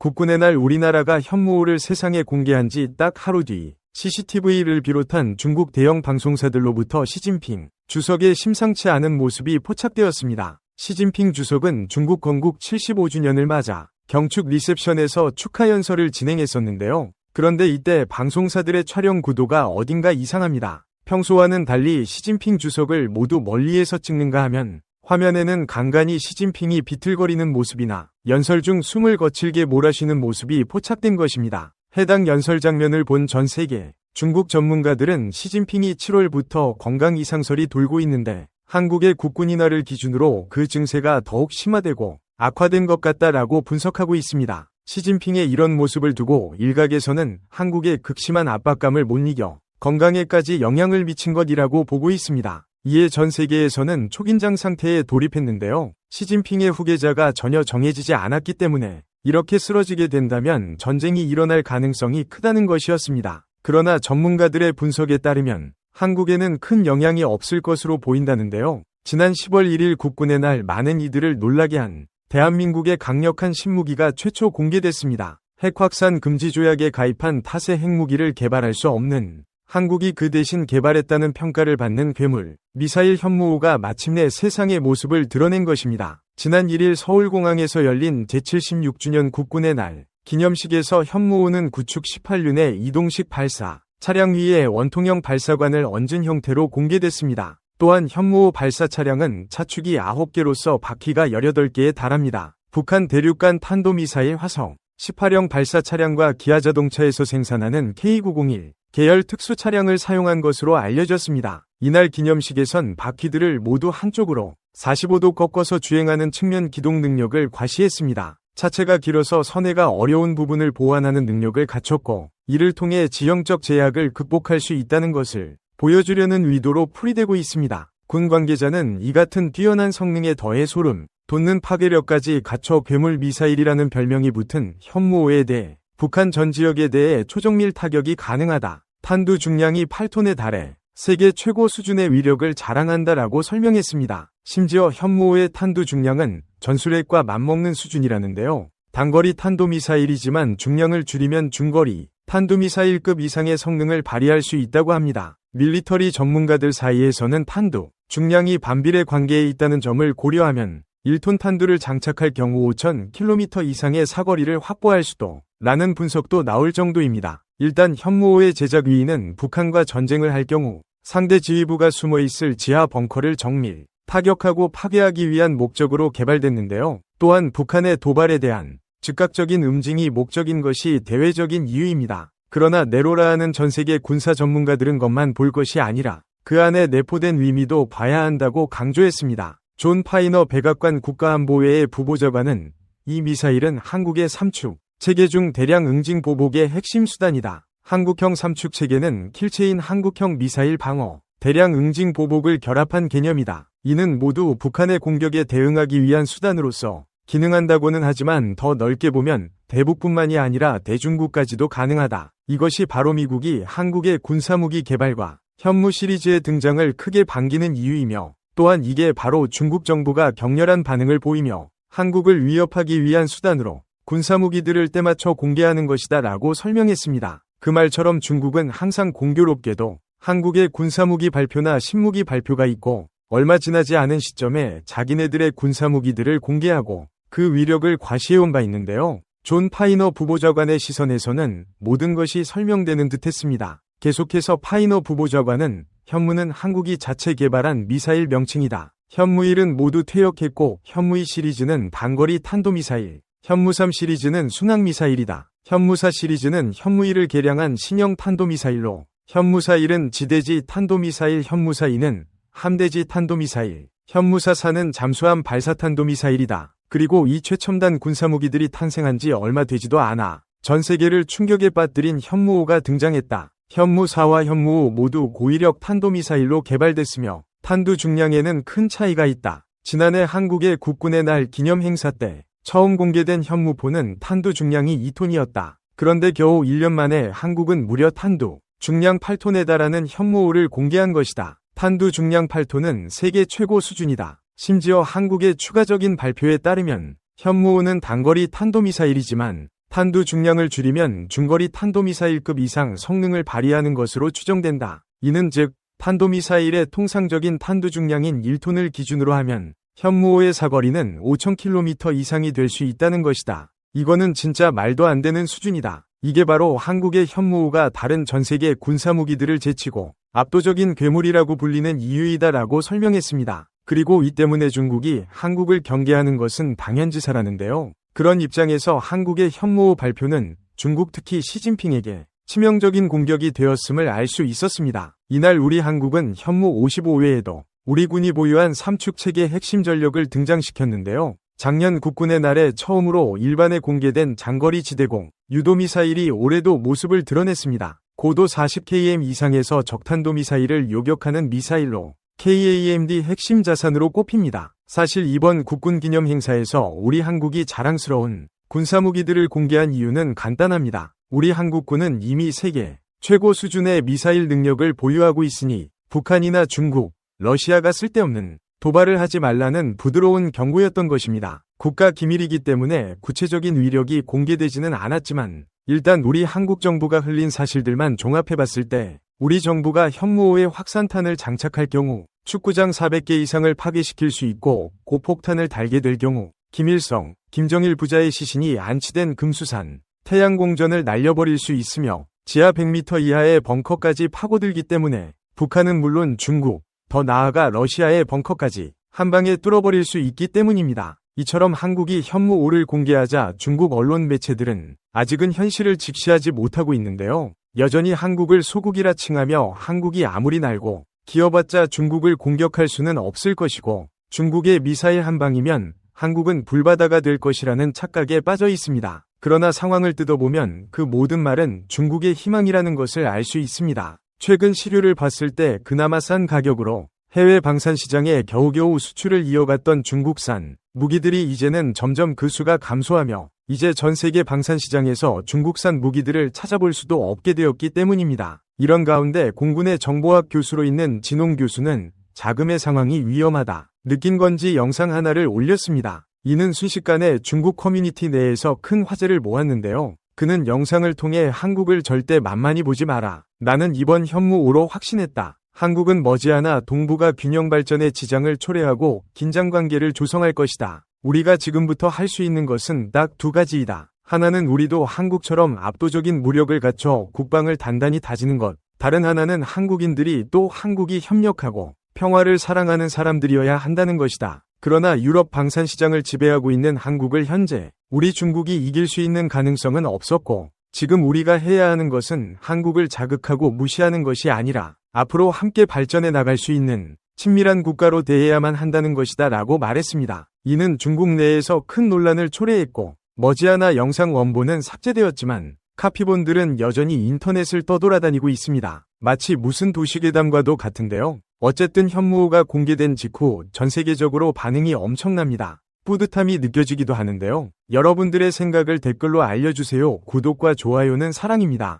국군의 날 우리나라가 현무호를 세상에 공개한 지 딱 하루 뒤 CCTV를 비롯한 중국 대형 방송사들로부터 시진핑 주석의 심상치 않은 모습이 포착되었습니다. 시진핑 주석은 중국 건국 75주년을 맞아 경축 리셉션에서 축하 연설을 진행했었는데요. 그런데 이때 방송사들의 촬영 구도가 어딘가 이상합니다. 평소와는 달리 시진핑 주석을 모두 멀리에서 찍는가 하면 화면에는 간간히 시진핑이 비틀거리는 모습이나 연설 중 숨을 거칠게 몰아쉬는 모습이 포착된 것입니다. 해당 연설 장면을 본 전 세계 중국 전문가들은 시진핑이 7월부터 건강 이상설이 돌고 있는데 한국의 국군 인하를 기준으로 그 증세가 더욱 심화되고 악화된 것 같다라고 분석하고 있습니다. 시진핑의 이런 모습을 두고 일각에서는 한국의 극심한 압박감을 못 이겨 건강에까지 영향을 미친 것이라고 보고 있습니다. 이에 전 세계에서는 초긴장 상태에 돌입했는데요. 시진핑의 후계자가 전혀 정해지지 않았기 때문에 이렇게 쓰러지게 된다면 전쟁이 일어날 가능성이 크다는 것이었습니다. 그러나 전문가들의 분석에 따르면 한국에는 큰 영향이 없을 것으로 보인다는데요. 지난 10월 1일 국군의 날 많은 이들을 놀라게 한 대한민국의 강력한 신무기가 최초 공개됐습니다. 핵확산 금지 조약에 가입한 탓에 핵무기를 개발할 수 없는 한국이 그 대신 개발했다는 평가를 받는 괴물, 미사일 현무호가 마침내 세상의 모습을 드러낸 것입니다. 지난 1일 서울공항에서 열린 제76주년 국군의 날 기념식에서 현무호는 구축 18륜의 이동식 발사, 차량 위에 원통형 발사관을 얹은 형태로 공개됐습니다. 또한 현무호 발사 차량은 차축이 9개로서 바퀴가 18개에 달합니다. 북한 대륙간 탄도미사일 화성 18형 발사 차량과 기아자동차에서 생산하는 K901 계열 특수 차량을 사용한 것으로 알려졌습니다. 이날 기념식에선 바퀴들을 모두 한쪽으로 45도 꺾어서 주행하는 측면 기동 능력을 과시했습니다. 차체가 길어서 선회가 어려운 부분을 보완하는 능력을 갖췄고 이를 통해 지형적 제약을 극복할 수 있다는 것을 보여주려는 의도로 풀이되고 있습니다. 군 관계자는 이 같은 뛰어난 성능에 더해 소름 돋는 파괴력까지 갖춰 괴물 미사일이라는 별명이 붙은 현무호에 대해 북한 전 지역에 대해 초정밀 타격이 가능하다. 탄두 중량이 8톤에 달해 세계 최고 수준의 위력을 자랑한다라고 설명했습니다. 심지어 현무호의 탄두 중량은 전술핵과 맞먹는 수준이라는데요. 단거리 탄도미사일이지만 중량을 줄이면 중거리 탄두미사일급 이상의 성능을 발휘할 수 있다고 합니다. 밀리터리 전문가들 사이에서는 탄두 중량이 반비례 관계에 있다는 점을 고려하면 1톤 탄두를 장착할 경우 5,000km 이상의 사거리를 확보할 수도 라는 분석도 나올 정도입니다. 일단 현무호의 제작 위인은 북한과 전쟁을 할 경우 상대 지휘부가 숨어있을 지하 벙커를 정밀, 타격하고 파괴하기 위한 목적으로 개발됐는데요. 또한 북한의 도발에 대한 즉각적인 응징이 목적인 것이 대외적인 이유입니다. 그러나 네로라 하는 전세계 군사 전문가들은 것만 볼 것이 아니라 그 안에 내포된 의미도 봐야 한다고 강조했습니다. 존 파이너 백악관 국가안보회의 부보좌관은 이 미사일은 한국의 삼축 체계 중 대량 응징 보복의 핵심 수단이다. 한국형 삼축 체계는 킬체인 한국형 미사일 방어, 대량 응징 보복을 결합한 개념이다. 이는 모두 북한의 공격에 대응하기 위한 수단으로서 기능한다고는 하지만 더 넓게 보면 대북뿐만이 아니라 대중국까지도 가능하다. 이것이 바로 미국이 한국의 군사무기 개발과 현무 시리즈의 등장을 크게 반기는 이유이며 또한 이게 바로 중국 정부가 격렬한 반응을 보이며 한국을 위협하기 위한 수단으로 군사무기들을 때맞춰 공개하는 것이다 라고 설명했습니다. 그 말처럼 중국은 항상 공교롭게도 한국의 군사무기 발표나 신무기 발표가 있고 얼마 지나지 않은 시점에 자기네들의 군사무기들을 공개하고 그 위력을 과시해온 바 있는데요. 존 파이너 부보좌관의 시선에서는 모든 것이 설명되는 듯했습니다. 계속해서 파이너 부보좌관은 현무는 한국이 자체 개발한 미사일 명칭이다. 현무1은 모두 퇴역했고 현무2 시리즈는 단거리 탄도미사일, 현무3 시리즈는 순항미사일이다. 현무4 시리즈는 현무1을 개량한 신형 탄도미사일로 현무4-1은 지대지 탄도미사일, 현무4-2는 함대지 탄도미사일, 현무4-4는 잠수함 발사탄도미사일이다. 그리고 이 최첨단 군사무기들이 탄생한 지 얼마 되지도 않아 전 세계를 충격에 빠뜨린 현무호가 등장했다. 현무4와 현무5 모두 고위력 탄도미사일로 개발됐으며 탄두 중량에는 큰 차이가 있다. 지난해 한국의 국군의 날 기념 행사 때 처음 공개된 현무포는 탄두 중량이 2톤이었다. 그런데 겨우 1년 만에 한국은 무려 탄두 중량 8톤에 달하는 현무호를 공개한 것이다. 탄두 중량 8톤은 세계 최고 수준이다. 심지어 한국의 추가적인 발표에 따르면 현무호는 단거리 탄도미사일이지만 탄두 중량을 줄이면 중거리 탄도미사일급 이상 성능을 발휘하는 것으로 추정된다. 이는 즉 탄도미사일의 통상적인 탄두 중량인 1톤을 기준으로 하면 현무호의 사거리는 5,000km 이상이 될 수 있다는 것이다. 이거는 진짜 말도 안 되는 수준이다. 이게 바로 한국의 현무호가 다른 전세계 군사무기들을 제치고 압도적인 괴물이라고 불리는 이유이다라고 설명했습니다. 그리고 이 때문에 중국이 한국을 경계하는 것은 당연지사라는데요. 그런 입장에서 한국의 현무호 발표는 중국 특히 시진핑에게 치명적인 공격이 되었음을 알 수 있었습니다. 이날 우리 한국은 현무 55 외에도 우리 군이 보유한 삼축체계 핵심 전력을 등장시켰는데요. 작년 국군의 날에 처음으로 일반에 공개된 장거리 지대공 유도미사일이 올해도 모습을 드러냈습니다. 고도 40km 이상에서 적탄도미사일을 요격하는 미사일로 KAMD 핵심 자산으로 꼽힙니다. 사실 이번 국군 기념 행사에서 우리 한국이 자랑스러운 군사무기들을 공개한 이유는 간단합니다. 우리 한국군은 이미 세계 최고 수준의 미사일 능력을 보유하고 있으니 북한이나 중국, 러시아가 쓸데없는 도발을 하지 말라는 부드러운 경고였던 것입니다. 국가 기밀이기 때문에 구체적인 위력이 공개되지는 않았지만 일단 우리 한국 정부가 흘린 사실들만 종합해봤을 때 우리 정부가 현무호에 확산탄을 장착할 경우 축구장 400개 이상을 파괴시킬 수 있고 고폭탄을 달게 될 경우 김일성, 김정일 부자의 시신이 안치된 금수산, 태양공전을 날려버릴 수 있으며 지하 100m 이하의 벙커까지 파고들기 때문에 북한은 물론 중국, 더 나아가 러시아의 벙커까지 한 방에 뚫어버릴 수 있기 때문입니다. 이처럼 한국이 현무호를 공개하자 중국 언론 매체들은 아직은 현실을 직시하지 못하고 있는데요. 여전히 한국을 소국이라 칭하며 한국이 아무리 날고 기어봤자 중국을 공격할 수는 없을 것이고 중국의 미사일 한 방이면 한국은 불바다가 될 것이라는 착각에 빠져 있습니다. 그러나 상황을 뜯어보면 그 모든 말은 중국의 희망이라는 것을 알 수 있습니다. 최근 시류를 봤을 때 그나마 싼 가격으로 해외 방산 시장에 겨우겨우 수출을 이어갔던 중국산 무기들이 이제는 점점 그 수가 감소하며 이제 전 세계 방산 시장에서 중국산 무기들을 찾아볼 수도 없게 되었기 때문입니다. 이런 가운데 공군의 정보학 교수로 있는 진홍 교수는 자금의 상황이 위험하다 느낀 건지 영상 하나를 올렸습니다. 이는 순식간에 중국 커뮤니티 내에서 큰 화제를 모았는데요. 그는 영상을 통해 한국을 절대 만만히 보지 마라. 나는 이번 현무호로 확신했다. 한국은 머지않아 동북아 균형 발전의 지장을 초래하고 긴장관계를 조성할 것이다. 우리가 지금부터 할 수 있는 것은 딱 두 가지이다. 하나는 우리도 한국처럼 압도적인 무력을 갖춰 국방을 단단히 다지는 것. 다른 하나는 한국인들이 또 한국이 협력하고 평화를 사랑하는 사람들이어야 한다는 것이다. 그러나 유럽 방산 시장을 지배하고 있는 한국을 현재 우리 중국이 이길 수 있는 가능성은 없었고 지금 우리가 해야 하는 것은 한국을 자극하고 무시하는 것이 아니라 앞으로 함께 발전해 나갈 수 있는 친밀한 국가로 대해야만 한다는 것이다 라고 말했습니다. 이는 중국 내에서 큰 논란을 초래했고 머지않아 영상 원본은 삭제되었지만 카피본들은 여전히 인터넷을 떠돌아다니고 있습니다. 마치 무슨 도시괴담과도 같은데요. 어쨌든 현무호가 공개된 직후 전 세계적으로 반응이 엄청납니다. 뿌듯함이 느껴지기도 하는데요. 여러분들의 생각을 댓글로 알려주세요. 구독과 좋아요는 사랑입니다.